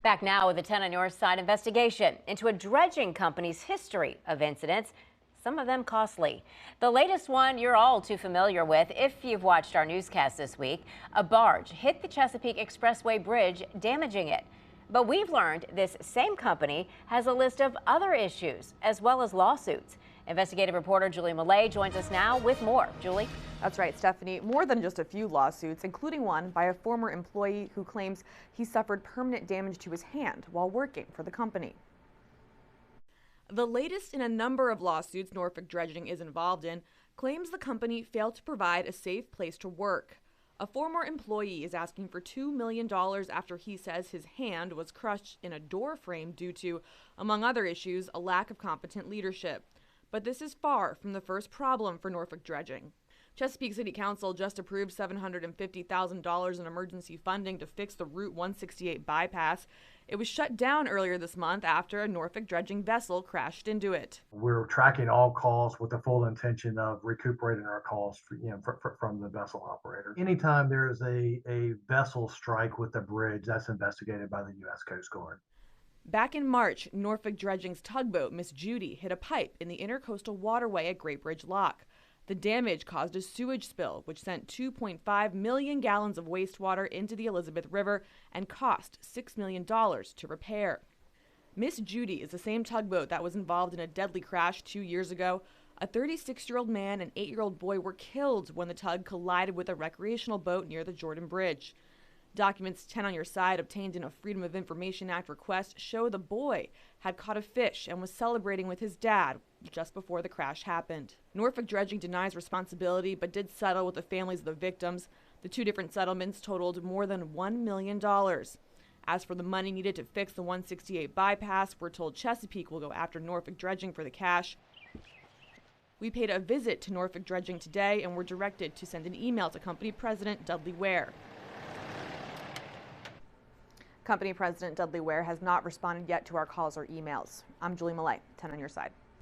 Back now with a 10 on your side investigation into a dredging company's history of incidents, some of them costly. The latest one you're all too familiar with if you've watched our newscast this week. A barge hit the Chesapeake Expressway bridge, damaging it. But we've learned this same company has a list of other issues as well as lawsuits. Investigative reporter Julie Millay joins us now with more. Julie? That's right, Stephanie. More than just a few lawsuits, including one by a former employee who claims he suffered permanent damage to his hand while working for the company. The latest in a number of lawsuits Norfolk Dredging is involved in claims the company failed to provide a safe place to work. A former employee is asking for $2 million after he says his hand was crushed in a door frame due to, among other issues, a lack of competent leadership. But this is far from the first problem for Norfolk Dredging. Chesapeake City Council just approved $750,000 in emergency funding to fix the Route 168 bypass. It was shut down earlier this month after a Norfolk Dredging vessel crashed into it. We're tracking all calls with the full intention of recuperating our calls from the vessel operator. Anytime there is a vessel strike with a bridge, that's investigated by the U.S. Coast Guard. Back in March, Norfolk Dredging's tugboat Miss Judy hit a pipe in the intercoastal waterway at Great Bridge Lock. The damage caused a sewage spill, which sent 2.5 million gallons of wastewater into the Elizabeth River and cost $6 million to repair. Miss Judy is the same tugboat that was involved in a deadly crash 2 years ago. A 36-year-old man and 8-year-old boy were killed when the tug collided with a recreational boat near the Jordan Bridge. Documents 10 on your side obtained in a Freedom of Information Act request show the boy had caught a fish and was celebrating with his dad just before the crash happened. Norfolk Dredging denies responsibility but did settle with the families of the victims. The two different settlements totaled more than $1 million. As for the money needed to fix the 168 bypass, we're told Chesapeake will go after Norfolk Dredging for the cash. We paid a visit to Norfolk Dredging today and were directed to send an email to company president Dudley Ware. Company President Dudley Ware has not responded yet to our calls or emails. I'm Julie Millay, 10 on your side.